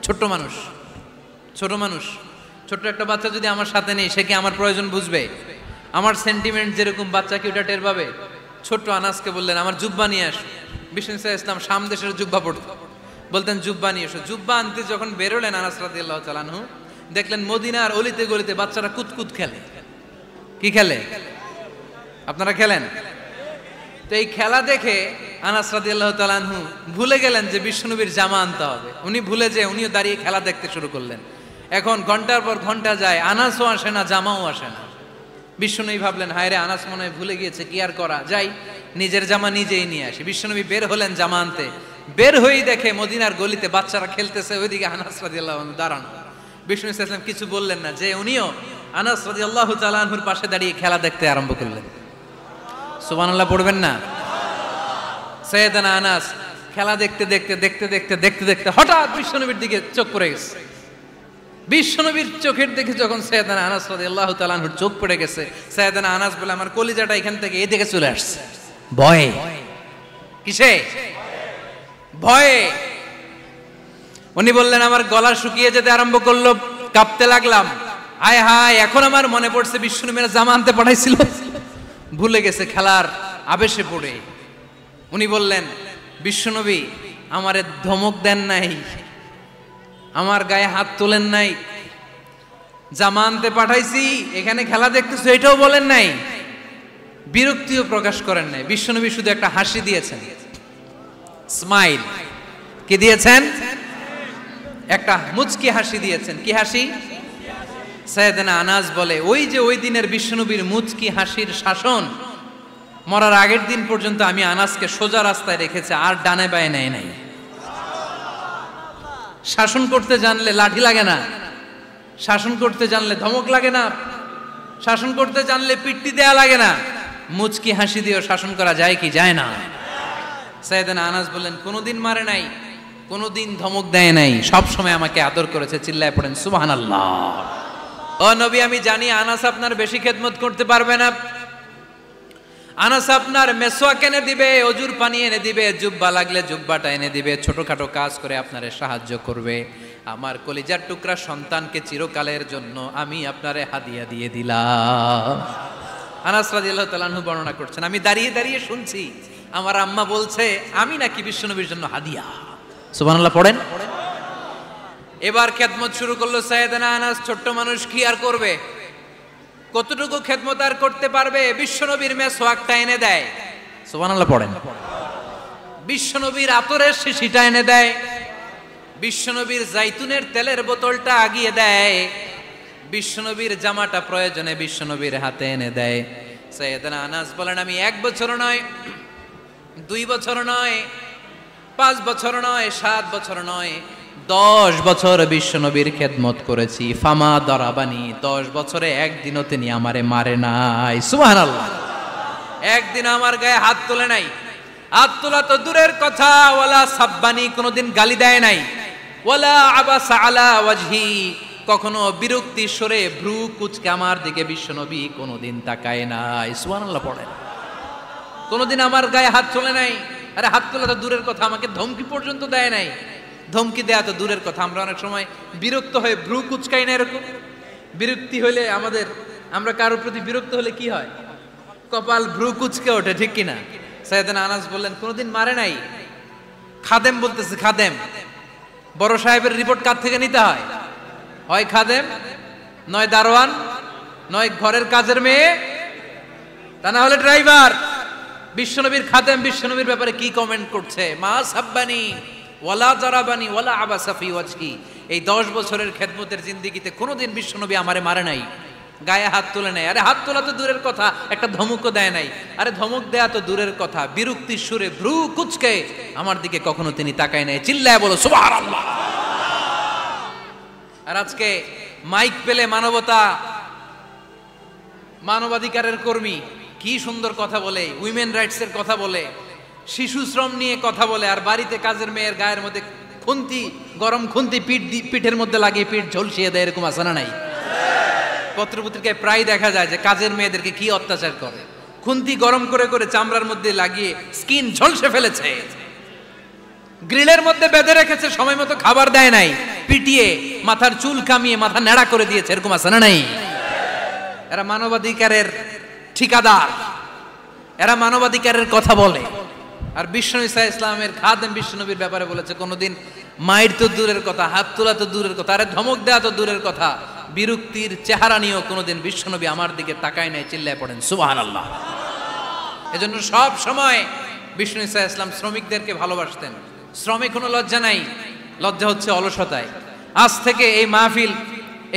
ছোট্ট মানুষ, ছোট মানুষ, ছোট্ট একটা বাচ্চা যদি আমার সাথে নেই, সে কি আমার প্রয়োজন বুঝবে? আমার সেন্টিমেন্ট যেরকম, বাচ্চা কি ওটা টের পাবে? ছোট্ট আনাসকে বললেন আমার জুব্বা নিয়ে আসো। বিষ্ণু ইসলাম শাম দেশের জুব্বা পড়তো, বলতেন জুব্বা নিয়ে এসো। জুব্বা আনতে যখন বেরোলেন আনাস রাদিয়াল্লাহু তাআলা আনহু, দেখলেন মদিনার অলিতে গলিতে বাচ্চারা কুতকুত খেলে। কি খেলে? আপনারা খেলেন তো? এই খেলা দেখে আনাস রাদিয়াল্লাহু তাআলা আনহু ভুলে গেলেন যে বিশ্বনবীর জামা আনতে হবে। উনি ভুলে যে উনিও দাঁড়িয়ে খেলা দেখতে শুরু করলেন। এখন ঘন্টার পর ঘন্টা যায়, আনাসও আসে না, জামাও আসে না। বিশ্বনবী ভাবলেন হায় রে, আনাস মনে হয় ভুলে গিয়েছে, কি আর করা যাই, নিজের জামা নিজেই নিয়ে আসি। বিশ্বনবী বের হলেন জামা আনতে। বের হয়েই দেখে মদিনার গলিতে বাচ্চারা খেলতেছে, ওইদিকে আনাস রাদিয়াল্লাহু আনহু দাঁড়ানো। বিষ্ণু ইসলাম কিছু বললেন না, যে উনিও আনাস রাদিয়াল্লাহু তাআলা আনহুর পাশে দাঁড়িয়ে খেলা দেখতে আরম্ভ করলেন। সুবহানাল্লাহ পড়বেন না? সাইয়েদানা আনাস খেলা দেখতে দেখতে দেখতে দেখতে দেখতে দেখতে হঠাৎ বিশ্বনবীর দিকে চোখ পড়ে গেছে। বিশ্বনবীর চোখের দিকে যখন সাইয়েদানা আনাস রাদিয়াল্লাহু তাআলা আনহুর চোখ পড়ে গেছে, সাইয়েদানা আনাস বলে আমার কলিজাটা এখান থেকে এদিকে চলে আসছে ভয়ে। কিসে? ভয়ে। উনি বললেন আমার গলা শুকিয়ে যেতে আরম্ভ করলো, কাঁপতে লাগলাম। হায় হায়, এখন আমার মনে পড়ছে বিশ্বনবীর জামা আনতে পাঠাইছিল, ভুলে গেছে খেলার আবেশে পড়ে। উনি বললেন বিশ্বনবী আমারে ধমক দেন নাই, আমার গায়ে হাত তোলেন নাই, জামা আনতে পাঠাইছি এখানে খেলা দেখতেছো এটাও বলেন নাই, বিরক্তিও প্রকাশ করেন নাই। বিশ্বনবী শুধু একটা হাসি দিয়েছেন, স্মাইল। কি দিয়েছেন? একটা মুচকি হাসি দিয়েছেন। কি হাসি? সাইয়েদানা আনাস বলে ওই যে ওই দিনের বিশ্বনবীর মুচকি হাসির শাসন মরার আগের দিন পর্যন্ত আমি আনাসকে সোজা রাস্তায় রেখেছে, আর ডানে বায়ে নেয় নাই। শাসন করতে জানলে লাঠি লাগে না, শাসন করতে জানলে ধমক লাগে না, শাসন করতে জানলে পিট্টি দেয়া লাগে না। মুচকি হাসি দিয়েও শাসন করা যায় কি যায় না? সাইয়েদানা আনাস বললেন কোনোদিন মারে নাই, কোনোদিন ধমক দেয় নাই, সব সময় আমাকে আদর করেছে। চিল্লায় পড়েন সুবহানাল্লাহ। ও নবী, আমি জানি আনাস আপনার বেশি খেদমত করতে পারবে না। আনাস আপনার মেসওয়াক এনে দিবে, অজুর পানি এনে দিবে, জুব্বা লাগলে জুব্বাটা এনে দিবে, ছোটখাটো কাজ করে আপনারে সাহায্য করবে। আমার কলিজার টুকরা সন্তানকে চিরকালের জন্য আমি আপনারে হাদিয়া দিয়ে দিলাম। আনাস রাদিয়াল্লাহু তাআলা আনহু বর্ণনা করছেন, আমি দাঁড়িয়ে দাঁড়িয়ে শুনছি আমার আম্মা বলছে আমি নাকি বিশ্বনবীর জন্য হাদিয়া। সুবহানাল্লাহ পড়েন। এবার খেদমত শুরু করলো সাইয়েদানা আনাস। ছোট্ট মানুষ কি আর করবে, কতটুকু খেদমত আর করতে পারবে? বিশ্বনবীর মেসওয়াকটা এনে দেয়। সুবহানাল্লাহ পড়েন। বিশ্বনবীর আতরের শিশিটা এনে দেয়, বিশ্বনবীর জাইতুনের তেলের বোতলটা আগিয়ে দেয়, বিশ্বনবীর জামাটা প্রয়োজনে বিশ্বনবীর হাতে এনে দেয়। সাইয়েদানা আনাস বলেন আমি 1 বছর নয়, 2 বছর নয়, 5 বছর নয়, 7 বছর নয়, 10 বছর বিশ্বনবীর খেদমত করেছি। ফামা দরাবানি, 10 বছরে একদিনও তিনি আমারে মারে নাই। সুবহানাল্লাহ। একদিন আমার গায়ে হাত তোলে নাই, হাত তোলা তো দূরের কথা, ওয়ালা সাব্বানি, কোনোদিন গালি দেয় নাই, ওয়ালা আবাসা আলা ওয়াজহি, কখনো বিরক্তি সরে ভ্রু কুচকে আমার দিকে বিশ্বনবী কোনোদিন তাকায় নাই। সুবহানাল্লাহ পড়েন। কোনোদিন আমার গায়ে হাত তোলে নাই। আরে হাত তোলা তো দূরের কথা, আমাকে ধমকি পর্যন্ত দেয় নাই। ধমকি দেয়া তো দূরের কথা, আমরা অনেক সময় বিরক্ত হয়ে ভ্রু কুচকাই না। এরকম বিরক্তি হলে আমরা কারোর প্রতি বিরক্ত হলে কি হয়? কপাল ভ্রু কুচকে ওঠে, ঠিক কিনা? সাইয়েদানা আনাস বললেন কোনোদিন মারে নাই। খাদেম বলতেছে, খাদেম, বড় সাহেবের রিপোর্ট কার থেকে নিতে হয়? হয় খাদেম, নয় দারোয়ান, নয় ঘরের কাজের মেয়ে, তা না হলে ড্রাইভার। বিশ্বনবীর খাদেম বিশ্বনবীর ব্যাপারে কি কমেন্ট করছে? মা সাব্বানি ওয়ালা জারাবানি ওয়ালা আবাসা ফি ওয়াজহি। এই 10 বছরের খেদমতের জিন্দেগিতে কোনোদিন বিশ্বনবী আমারে মারে নাই, গায়ে হাত তোলে নাই। আরে হাত তোলা তো দূরের কথা, একটা ধমকও দেয় নাই। আরে ধমক দেয়া তো দূরের কথা, বিরক্তির সুরে ভ্রু কুচকে আমার দিকে কখনো তিনি তাকায় নাই। চিল্লায় বলো সুবহানাল্লাহ। আর আজকে মাইক পেলে মানবতা, মানবাধিকারের কর্মী কি সুন্দর কথা বলে, উইমেন রাইটস এর কথা বলে, শিশু শ্রম নিয়ে কথা বলে, আর বাড়িতে কাজের মেয়ের গায়ের মধ্যে খুন্তি, গরম খুন্তি পিঠের মধ্যে লাগিয়ে পিঠ ঝলসিয়ে দেয়। এরকম আছে না নাই? পত্রপত্রিকায় প্রায় দেখা যায় যে কাজের মেয়েদেরকে কি অত্যাচার করে। খুন্তি গরম করে করে চামড়ার মধ্যে লাগিয়ে স্কিন ঝলসে ফেলেছে। গ্রিলের মধ্যে বেঁধে রেখেছে, সময় মতো খাবার দেয় নাই, পিটিয়ে মাথার চুল কামিয়ে মাথা নেড়া করে দিয়েছে, এরকম আছে না নাই? এরা মানবাধিকারের ঠিকাদার, এরা মানবাধিকারের কথা বলে। আর বিশ্বনবী সাল্লাল্লাহু আলাইহি ইসলামের খাদেম বিশ্বনবীর ব্যাপারে বলেছে, কোনোদিন মায়ের তো দূরের কথা, হাত তোলা তো দূরের কথা, আরে ধমক দেওয়া তো দূরের কথা, বিরক্তির চেহারা নিয়েও কোনোদিন বিশ্বনবী আমার দিকে তাকায় নাই। চিল্লায় পড়েন সুবহানাল্লাহ। এজন্য সব সময় বিশ্বনবী সাল্লাল্লাহু আলাইহি ইসলাম শ্রমিকদেরকে ভালোবাসতেন। শ্রমে কোনো লজ্জা নাই, লজ্জা হচ্ছে অলসতায়। আজ থেকে এই মাহফিল,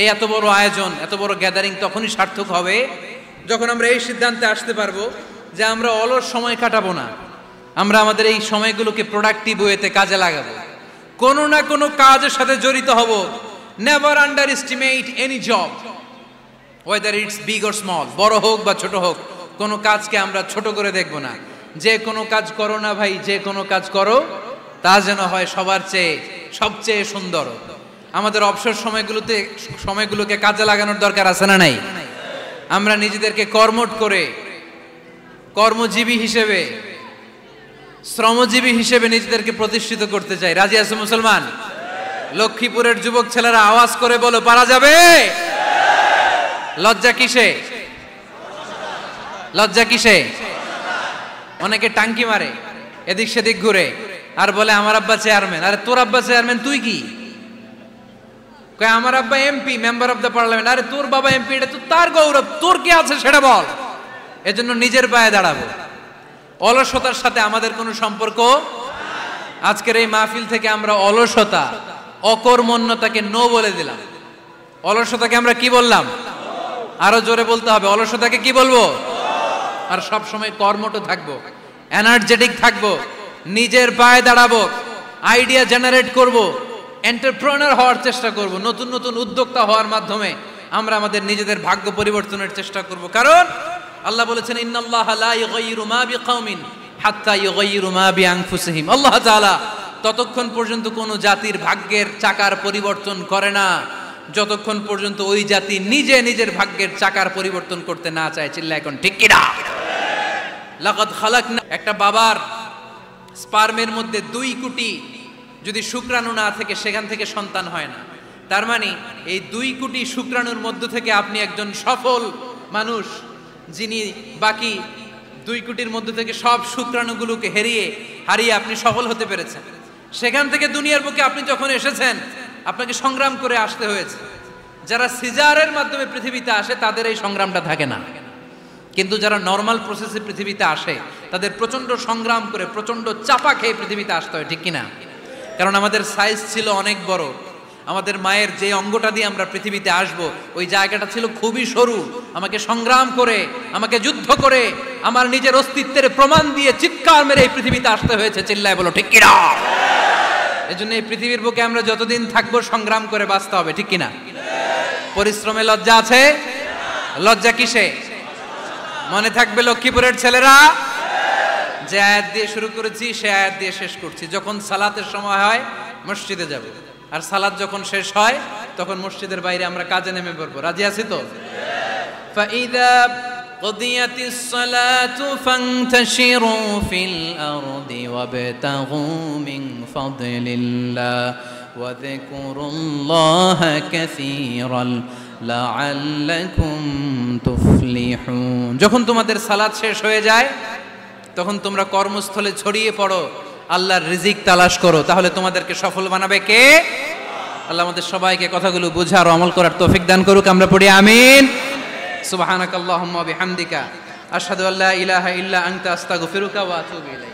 এই এত বড় আয়োজন, এত বড় গ্যাদারিং তখনই সার্থক হবে যখন আমরা এই সিদ্ধান্তে আসতে পারবো যে আমরা অলস সময় কাটাবো না, আমরা আমাদের এই সময়গুলোকে প্রোডাক্টিভ ওয়েতে কাজে লাগাবো, কোনো না কোনো কাজের সাথে জড়িত হব। Never under estimate any job, whether it's big or small, বড় হোক বা ছোট হোক, কোনো কাজকে আমরা ছোট করে দেখব না। যে কোনো কাজ করো না ভাই, যে কোনো কাজ করো তা যেন হয় সবার চেয়ে সবচেয়ে সুন্দর। আমাদের অবসর সময়গুলোকে কাজে লাগানোর দরকার আছে না নাই? আমরা নিজেদেরকে কর্মঠ করে, কর্মজীবী হিসেবে, শ্রমজীবী হিসেবে নিজেদেরকে প্রতিষ্ঠিত করতে চাই। রাজি আছে মুসলমান? লক্ষ্মীপুরের যুবক ছেলেরা আওয়াজ করে বলো, পারা যাবে? লজ্জা কিসে? লজ্জা কিসে? অনেকে টাঙ্কি মারে, এদিক সেদিক ঘুরে, আর বলে আমার আব্বা চেয়ারম্যান। আরে তোর আব্বা চেয়ারম্যান, তুই কি? কয় আমার আব্বা MP, member of the parliament. আরে তোর বাবা এমপি, এটা তো তার গৌরব, তোর কি আছে সেটা বল। এজন্য নিজের পায়ে দাঁড়াবো। অলসতার সাথে আমাদের কোনো সম্পর্ক। আজকের এই মাহফিল থেকে আমরা অলসতা, অকর্মণ্যতাকে নো বলে দিলাম। অলসতাকে আমরা কি বললাম? আরো জোরে বলতে হবে, অলসতাকে কি বলবো? আর সব সময় কর্মঠ থাকবো, এনার্জেটিক থাকবো, নিজের পায়ে দাঁড়াবো, আইডিয়া জেনারেট করব, এন্টারপ্রেনার হওয়ার চেষ্টা করব, নতুন নতুন উদ্যোক্তা হওয়ার মাধ্যমে আমরা আমাদের নিজেদের ভাগ্য পরিবর্তনের চেষ্টা করব। কারণ আল্লাহ বলেছেন, ইন্নাল্লাহা লা ইউগাইয়িরু মা বিকাওমিন হাত্তা ইউগাইয়িরু মা বিআনফুসিহিম। আল্লাহ তাআলা ততক্ষণ পর্যন্ত কোনো জাতির ভাগ্যের চাকার পরিবর্তন করে না যতক্ষণ পর্যন্ত ওই জাতি নিজে নিজের ভাগ্যের চাকার পরিবর্তন করতে না চায়। চিল্লা এখন ঠিক কি না? লাকাদ খালাকনা, একটা বাবার স্পার্মের মধ্যে 2 কোটি যদি শুক্রাণু না থাকে, সেখান থেকে সন্তান হয় না। তার মানে এই 2 কোটি শুক্রাণুর মধ্য থেকে আপনি একজন সফল মানুষ, যিনি বাকি 2 কোটির মধ্য থেকে সব শুক্রাণুগুলোকে হারিয়ে আপনি সফল হতে পেরেছেন। সেখান থেকে দুনিয়ার বুকে আপনি যখন এসেছেন, আপনাকে সংগ্রাম করে আসতে হয়েছে। যারা সিজারের মাধ্যমে পৃথিবীতে আসে তাদের এই সংগ্রামটা থাকে না, কিন্তু যারা নর্মাল প্রসেসে পৃথিবীতে আসে তাদের প্রচন্ড সংগ্রাম করে, প্রচন্ড চাপা খেয়ে পৃথিবীতে আসতে হয়, ঠিক কিনা? কারণ আমাদের সাইজ ছিল অনেক বড়, আমাদের মায়ের যে অঙ্গটা দিয়ে আমরা পৃথিবীতে আসব ওই জায়গাটা ছিল খুবই সরু। আমাকে সংগ্রাম করে, আমাকে যুদ্ধ করে, আমার নিজের অস্তিত্বের প্রমাণ দিয়ে চিৎকার মেরে এই পৃথিবীতে আসতে হয়েছে। চিল্লায় বলো ঠিক কিনা? এজন্য এই পৃথিবীর বুকে আমরা যতদিন থাকবো সংগ্রাম করে বাঁচতে হবে, ঠিক কিনা? পরিশ্রমে লজ্জা আছে? লজ্জা কিসে? মনে থাকবে লক্ষ্মীপুরের ছেলেরা, যে আয়াত দিয়ে শুরু করেছি সে আয়াত দিয়ে শেষ করছি। যখন সালাতের সময় হয় মসজিদে যাব, আর সালাত যখন শেষ হয় তখন মসজিদের বাইরে আমরা কাজে নেমে পড়বো। রাজি আছি তো? ফাইদা কুদিয়াতিস সালাতু ফান্তাশিরু ফিল আরদি ওয়াবতাগু মিন ফাদলিল্লাহ ওয়া যিকুরুল্লাহা কাসীরান লাআল্লাকুম তুফলিহুন। যখন তোমাদের সালাত শেষ হয়ে যায় তখন তোমরা কর্মস্থলে ছড়িয়ে পড়ো, আল্লাহর রিজিক তালাশ করো, তাহলে তোমাদেরকে সফল বানাবে কে? আল্লাহ আমাদের সবাইকে কথাগুলো বুঝার ও আমল করার তৌফিক দান করুক। আমরা পড়ি আমিন। সুবহানাকাল্লাহুম্মা ওয়া বিহামদিকা আশহাদু আল্লা ইলাহা ইল্লা আনতা আস্তাগফিরুকা ওয়া আতুবু ইলাইক।